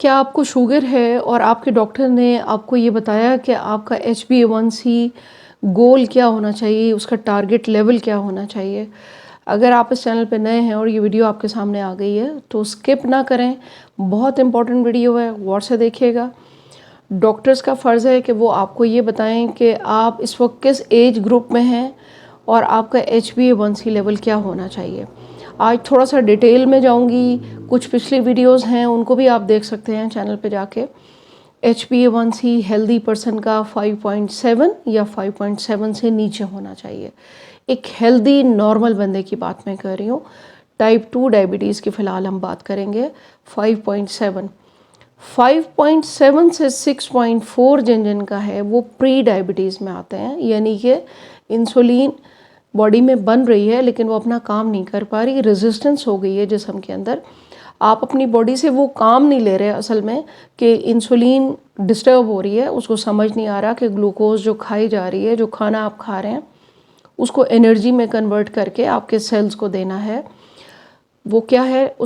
क्या आपको शुगर है और आपके डॉक्टर ने आपको ये बताया कि आपका HbA1c गोल क्या होना चाहिए, उसका टारगेट लेवल क्या होना चाहिए? अगर आप इस चैनल पे नए हैं और ये वीडियो आपके सामने आ गई है तो स्किप ना करें। बहुत इंपॉर्टेंट वीडियो है, गौर से देखिएगा। डॉक्टर्स का फ़र्ज़ है कि वो आपको ये बताएं कि आप इस वक्त किस एज ग्रुप में हैं और आपका HbA1c लेवल क्या होना चाहिए। आज थोड़ा सा डिटेल में जाऊंगी, कुछ पिछली वीडियोस हैं उनको भी आप देख सकते हैं चैनल पे जाके। HbA1c हेल्दी पर्सन का 5.7 या 5.7 से नीचे होना चाहिए। एक हेल्दी नॉर्मल बंदे की बात मैं कर रही हूँ। टाइप 2 डायबिटीज़ की फ़िलहाल हम बात करेंगे। 5.7 से 6.4 जिन का है वो प्री डायबिटीज़ में आते हैं, यानी कि इंसुलिन बॉडी में बन रही है लेकिन वो अपना काम नहीं कर पा रही, रेजिस्टेंस हो गई है जिस्म के अंदर। आप अपनी बॉडी से वो काम नहीं ले रहे असल में कि इंसुलिन डिस्टर्ब हो रही है, उसको समझ नहीं आ रहा कि ग्लूकोज जो खाई जा रही है, जो खाना आप खा रहे हैं उसको एनर्जी में कन्वर्ट करके आपके सेल्स को देना है। वो क्या है,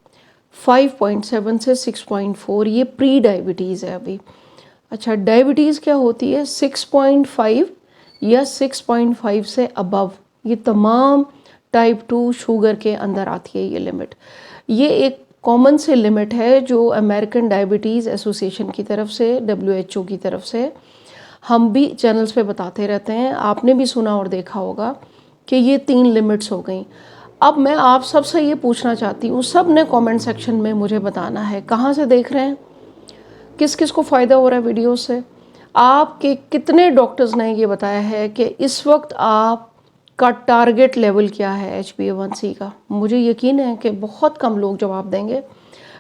5.7 से 6.4 ये प्री डायबिटीज़ है अभी। अच्छा, डायबिटीज़ क्या होती है? 6.5 या 6.5 से अबव, ये तमाम टाइप 2 शुगर के अंदर आती है ये लिमिट। ये एक कॉमन से लिमिट है जो अमेरिकन डायबिटीज़ एसोसिएशन की तरफ से, WHO की तरफ से, हम भी चैनल्स पे बताते रहते हैं। आपने भी सुना और देखा होगा कि ये 3 लिमिट्स हो गई। अब मैं आप सबसे ये पूछना चाहती हूँ, सब ने कमेंट सेक्शन में मुझे बताना है कहाँ से देख रहे हैं, किस किस को फ़ायदा हो रहा है वीडियो से। आपके कितने डॉक्टर्स ने ये बताया है कि इस वक्त आपका टारगेट लेवल क्या है HbA1c का? मुझे यकीन है कि बहुत कम लोग जवाब देंगे,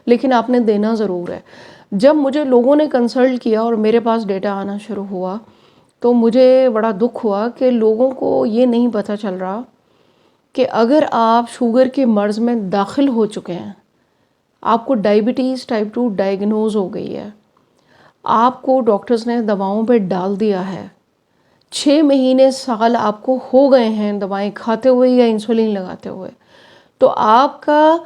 लेकिन आपने देना ज़रूर है। जब मुझे लोगों ने कंसल्ट किया और मेरे पास डेटा आना शुरू हुआ तो मुझे बड़ा दुख हुआ कि लोगों को ये नहीं पता चल रहा कि अगर आप शुगर के मर्ज़ में दाखिल हो चुके हैं, आपको डायबिटीज़ टाइप 2 डायग्नोज हो गई है, आपको डॉक्टर्स ने दवाओं पे डाल दिया है, 6 महीने साल आपको हो गए हैं दवाएं खाते हुए या इंसुलिन लगाते हुए, तो आपका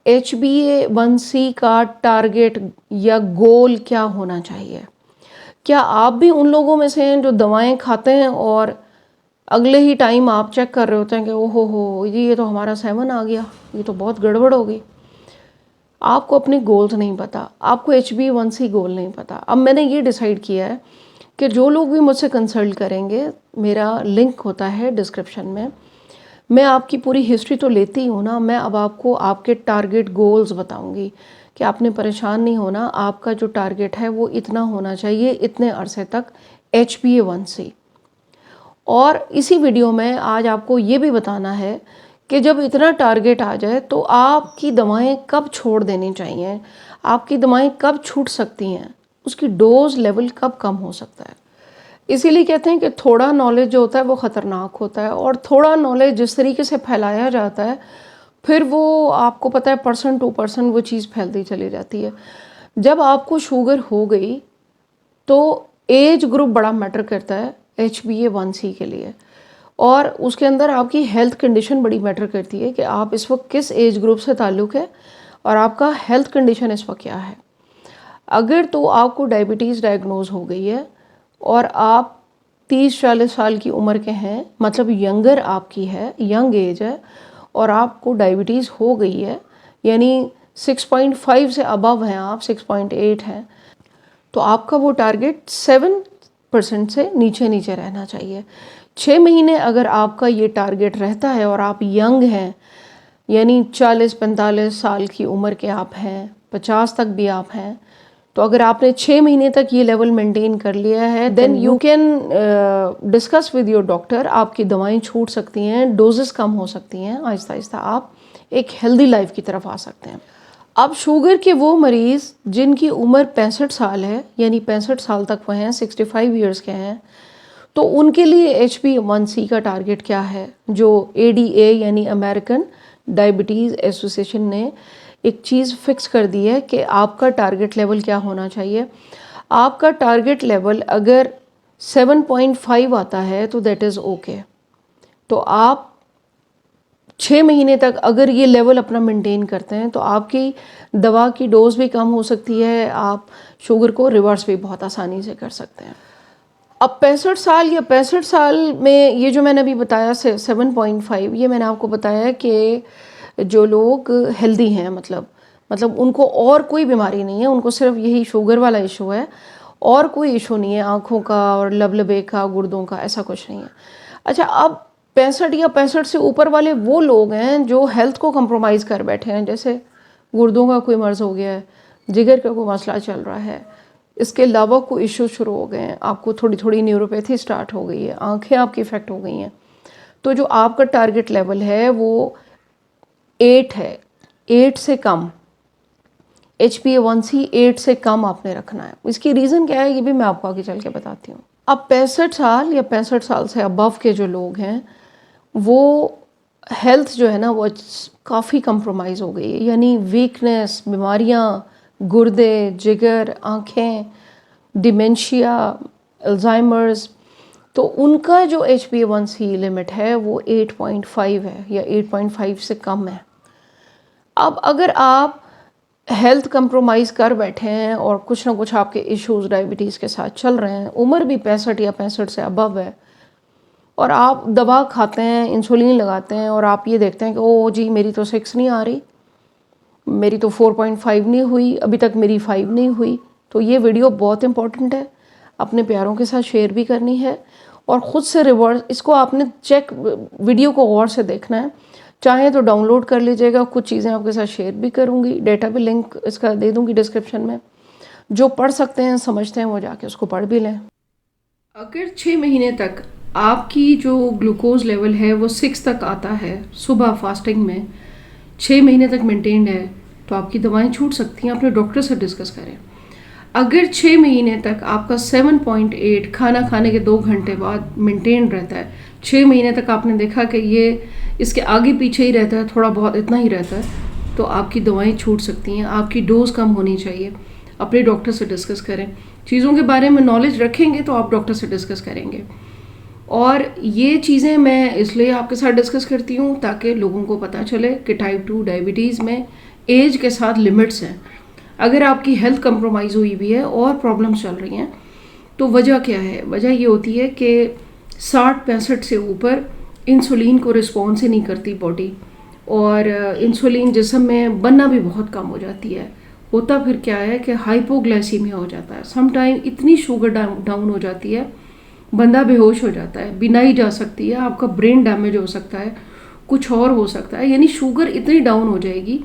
HbA1c का टारगेट या गोल क्या होना चाहिए? क्या आप भी उन लोगों में से हैं जो दवाएं खाते हैं और अगले ही टाइम आप चेक कर रहे होते हैं कि ओहो हो ये तो हमारा 7 आ गया, ये तो बहुत गड़बड़ हो गई? आपको अपने गोल्स नहीं पता, आपको HbA1c गोल नहीं पता। अब मैंने ये डिसाइड किया है कि जो लोग भी मुझसे कंसल्ट करेंगे, मेरा लिंक होता है डिस्क्रिप्शन में, मैं आपकी पूरी हिस्ट्री तो लेती हूँ ना, मैं अब आपको आपके टारगेट गोल्स बताऊँगी कि आपने परेशान नहीं होना। आपका जो टारगेट है वो इतना होना चाहिए, इतने अरसे तक HbA1c। और इसी वीडियो में आज आपको ये भी बताना है कि जब इतना टारगेट आ जाए तो आपकी दवाएं कब छोड़ देनी चाहिए, आपकी दवाएं कब छूट सकती हैं, उसकी डोज लेवल कब कम हो सकता है। इसीलिए कहते हैं कि थोड़ा नॉलेज जो होता है वो ख़तरनाक होता है, और थोड़ा नॉलेज जिस तरीके से फैलाया जाता है फिर वो आपको पता है पर्सन टू पर्सन वो चीज़ फैलती चली जाती है। जब आपको शुगर हो गई तो एज ग्रुप बड़ा मैटर करता है HbA1c के लिए, और उसके अंदर आपकी हेल्थ कंडीशन बड़ी मैटर करती है कि आप इस वक्त किस एज ग्रुप से ताल्लुक़ है और आपका हेल्थ कंडीशन इस वक्त क्या है। अगर तो आपको डायबिटीज़ डायग्नोज हो गई है और आप 30-40 साल की उम्र के हैं, मतलब यंगर आपकी है, यंग एज है, और आपको डायबिटीज़ हो गई है, यानी 6.5 से अबव हैं आप, 6.8 हैं, तो आपका वो टारगेट 7% से नीचे नीचे रहना चाहिए। 6 महीने अगर आपका ये टारगेट रहता है और आप यंग हैं, यानी 40-45 साल की उम्र के आप हैं, 50 तक भी आप हैं, तो अगर आपने 6 महीने तक ये लेवल मेंटेन कर लिया है then you can discuss with your doctor. आपकी दवाएं छूट सकती हैं, डोजेस कम हो सकती हैं, आहिस्ता आहिस्ता आप एक हेल्दी लाइफ की तरफ आ सकते हैं। अब शुगर के वो मरीज़ जिनकी उम्र 65 साल है, यानी 65 साल तक वह हैं, 65 ईयर्स के हैं, तो उनके लिए HbA1c का टारगेट क्या है, जो ADA यानी अमेरिकन डायबिटीज़ एसोसिएशन ने एक चीज़ फिक्स कर दी है कि आपका टारगेट लेवल क्या होना चाहिए। आपका टारगेट लेवल अगर 7.5 आता है तो दैट इज़ ओके, तो आप 6 महीने तक अगर ये लेवल अपना मेंटेन करते हैं तो आपकी दवा की डोज भी कम हो सकती है, आप शुगर को रिवर्स भी बहुत आसानी से कर सकते हैं। अब 65 साल या 65 साल में ये जो मैंने अभी बताया 7.5, ये मैंने आपको बताया कि जो लोग हेल्दी हैं, मतलब उनको और कोई बीमारी नहीं है, उनको सिर्फ यही शुगर वाला इशू है और कोई इशू नहीं है आँखों का और लबलबे का, गुर्दों का, ऐसा कुछ नहीं है। अच्छा, अब 65 या 65 से ऊपर वाले वो लोग हैं जो हेल्थ को कंप्रोमाइज़ कर बैठे हैं, जैसे गुर्दों का कोई मर्ज़ हो गया है, जिगर का कोई मसला चल रहा है, इसके अलावा कोई इशू शुरू हो गए हैं, आपको थोड़ी थोड़ी न्यूरोपैथी स्टार्ट हो गई है, आंखें आपकी इफ़ेक्ट हो गई हैं, तो जो आपका टारगेट लेवल है वो 8 है, 8 से कम, HbA1c 8 से कम आपने रखना है। इसकी रीज़न क्या है ये भी मैं आपको आगे चल के बताती हूँ। अब 65 साल या 65 साल से अबव के जो लोग हैं वो हेल्थ जो है ना वो काफ़ी कंप्रोमाइज़ हो गई है, यानी वीकनेस, बीमारियाँ, गुर्दे, जिगर, आँखें, डिमेंशिया, अल्जाइमर्स, तो उनका जो HbA1c लिमिट है वो 8.5 है या 8.5 से कम है। अब अगर आप हेल्थ कंप्रोमाइज़ कर बैठे हैं और कुछ ना कुछ आपके इश्यूज़ डायबिटीज़ के साथ चल रहे हैं, उम्र भी 65 या 65 से अबव है और आप दवा खाते हैं, इंसुलिन लगाते हैं और आप ये देखते हैं कि ओ जी मेरी तो 6 नहीं आ रही, मेरी तो 4.5 नहीं हुई, अभी तक मेरी 5 नहीं हुई, तो ये वीडियो बहुत इंपॉर्टेंट है, अपने प्यारों के साथ शेयर भी करनी है और ख़ुद से रिवर्स इसको आपने वीडियो को गौर से देखना है। चाहे तो डाउनलोड कर लीजिएगा, कुछ चीज़ें आपके साथ शेयर भी करूँगी, डेटा भी लिंक इसका दे दूँगी डिस्क्रिप्शन में, जो पढ़ सकते हैं, समझते हैं, वो जाके उसको पढ़ भी लें। अगर 6 महीने तक आपकी जो ग्लूकोज लेवल है वो 6 तक आता है, सुबह फास्टिंग में 6 महीने तक मेंटेन्ड है, तो आपकी दवाएं छूट सकती हैं, अपने डॉक्टर से डिस्कस करें। अगर 6 महीने तक आपका 7.8 खाना खाने के 2 घंटे बाद मेंटेन रहता है, 6 महीने तक आपने देखा कि ये इसके आगे पीछे ही रहता है, थोड़ा बहुत इतना ही रहता है, तो आपकी दवाएं छूट सकती हैं, आपकी डोज कम होनी चाहिए। अपने डॉक्टर से डिस्कस करें, चीज़ों के बारे में नॉलेज रखेंगे तो आप डॉक्टर से डिस्कस करेंगे। और ये चीज़ें मैं इसलिए आपके साथ डिस्कस करती हूँ ताकि लोगों को पता चले कि टाइप 2 डायबिटीज़ में एज के साथ लिमिट्स हैं। अगर आपकी हेल्थ कंप्रोमाइज़ हुई हुई है और प्रॉब्लम्स चल रही हैं तो वजह क्या है? वजह ये होती है कि 60-65 से ऊपर इंसुलिन को रिस्पॉन्स ही नहीं करती बॉडी, और इंसुलिन जिस्म में बनना भी बहुत कम हो जाती है। होता फिर क्या है कि हाइपोग्लाइसीमिया हो जाता है, सम टाइम इतनी शुगर डाउन हो जाती है, बंदा बेहोश हो जाता है, बिनाई जा सकती है, आपका ब्रेन डैमेज हो सकता है, कुछ और हो सकता है, यानी शुगर इतनी डाउन हो जाएगी।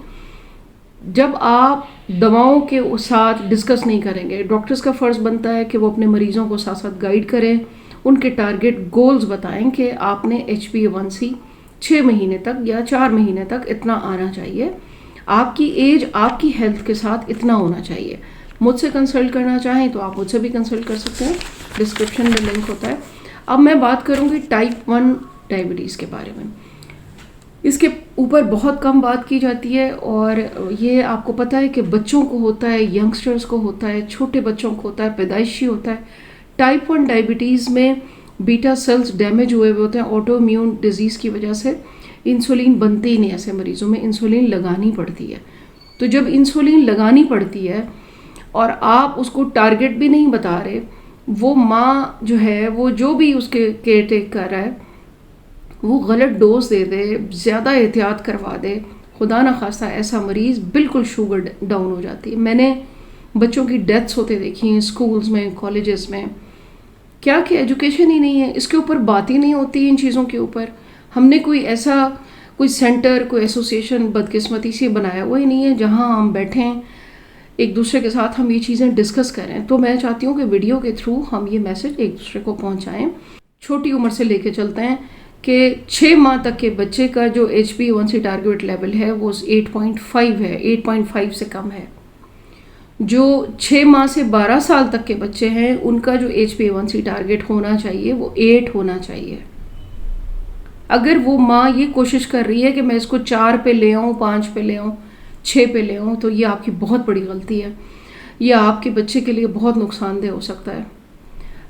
जब आप दवाओं के साथ डिस्कस नहीं करेंगे, डॉक्टर्स का फ़र्ज़ बनता है कि वो अपने मरीज़ों को साथ साथ गाइड करें, उनके टारगेट गोल्स बताएं कि आपने HbA1c 6 महीने तक या 4 महीने तक इतना आना चाहिए, आपकी एज आपकी हेल्थ के साथ इतना होना चाहिए। मुझसे कंसल्ट करना चाहें तो आप मुझसे भी कंसल्ट कर सकते हैं, डिस्क्रिप्शन में लिंक होता है। अब मैं बात करूँगी टाइप 1 डायबिटीज़ के बारे में। इसके ऊपर बहुत कम बात की जाती है और ये आपको पता है कि बच्चों को होता है, यंगस्टर्स को होता है, छोटे बच्चों को होता है, पैदाइशी होता है। टाइप 1 डायबिटीज़ में बीटा सेल्स डैमेज हुए हुए होते हैं ऑटो इम्यून डिजीज़ की वजह से। इंसुलिन बनती ही नहीं, ऐसे मरीज़ों में इंसुलिन लगानी पड़ती है। तो जब इंसुलिन लगानी पड़ती है और आप उसको टारगेट भी नहीं बता रहे, वो माँ जो है वो जो भी उसके केयर टेक कर रहा है वो गलत डोज दे दे, ज़्यादा एहतियात करवा दे, खुदा न खास्ता ऐसा मरीज़ बिल्कुल शुगर डाउन हो जाती है। मैंने बच्चों की डेथ्स होते देखी हैं स्कूल्स में, कॉलेजेस में। क्या कि एजुकेशन ही नहीं है, इसके ऊपर बात ही नहीं होती इन चीज़ों के ऊपर। हमने कोई सेंटर, कोई एसोसिएशन बदकिस्मती से बनाया हुआ ही नहीं है जहाँ हम बैठें एक दूसरे के साथ हम ये चीज़ें डिस्कस करें। तो मैं चाहती हूँ कि वीडियो के थ्रू हम ये मैसेज एक दूसरे को पहुँचाएँ। छोटी उम्र से लेके चलते हैं कि 6 माह तक के बच्चे का जो HbA1c टारगेट लेवल है वो 8.5 है, 8.5 से कम है। जो 6 माह से 12 साल तक के बच्चे हैं उनका जो HbA1c टारगेट होना चाहिए वो 8 होना चाहिए। अगर वो माँ ये कोशिश कर रही है कि मैं इसको 4 पे ले आऊँ, 5 पे ले आऊँ, 6 पे ले आऊँ, तो ये आपकी बहुत बड़ी गलती है। ये आपके बच्चे के लिए बहुत नुकसानदेह हो सकता है।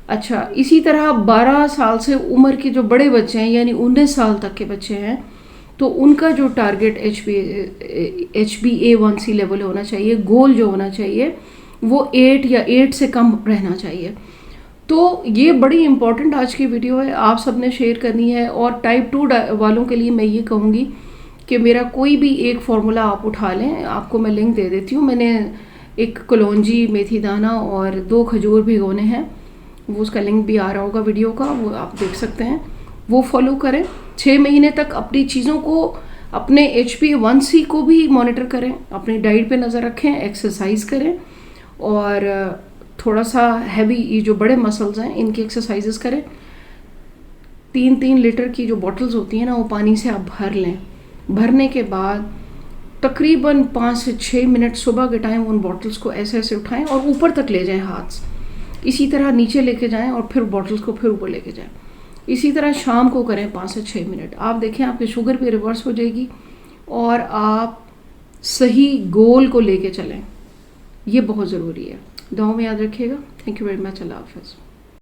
अच्छा, इसी तरह 12 साल से उम्र के जो बड़े बच्चे हैं यानी 19 साल तक के बच्चे हैं तो उनका जो टारगेट HbA1c लेवल होना चाहिए, गोल जो होना चाहिए वो 8 या 8 से कम रहना चाहिए। तो ये बड़ी इंपॉर्टेंट आज की वीडियो है, आप सबने शेयर करनी है। और टाइप 2 वालों के लिए मैं ये कहूँगी कि मेरा कोई भी एक फार्मूला आप उठा लें, आपको मैं लिंक दे देती हूँ। मैंने एक कलौंजी, मेथी दाना और 2 खजूर भिगोने हैं, वो उसका लिंक भी आ रहा होगा वीडियो का, वो आप देख सकते हैं। वो फॉलो करें, 6 महीने तक अपनी चीज़ों को, अपने HbA1c को भी मॉनिटर करें, अपनी डाइट पे नज़र रखें, एक्सरसाइज करें और थोड़ा सा हैवी, ये जो बड़े मसल्स हैं इनकी एक्सरसाइजेस करें। 3-3 लीटर की जो बॉटल्स होती हैं ना, वो पानी से आप भर लें। भरने के बाद तकरीबन 5 से 6 मिनट सुबह के टाइम उन बॉटल्स को ऐसे ऐसे उठाएं और ऊपर तक ले जाएं हाथ से, इसी तरह नीचे लेके जाएं और फिर बॉटल्स को फिर ऊपर लेके जाएं। इसी तरह शाम को करें 5 से 6 मिनट। आप देखें आपकी शुगर भी रिवर्स हो जाएगी और आप सही गोल को लेके चलें, ये बहुत ज़रूरी है। दुआ में याद रखिएगा। Thank you very much. अल्लाह हाफ़िज़।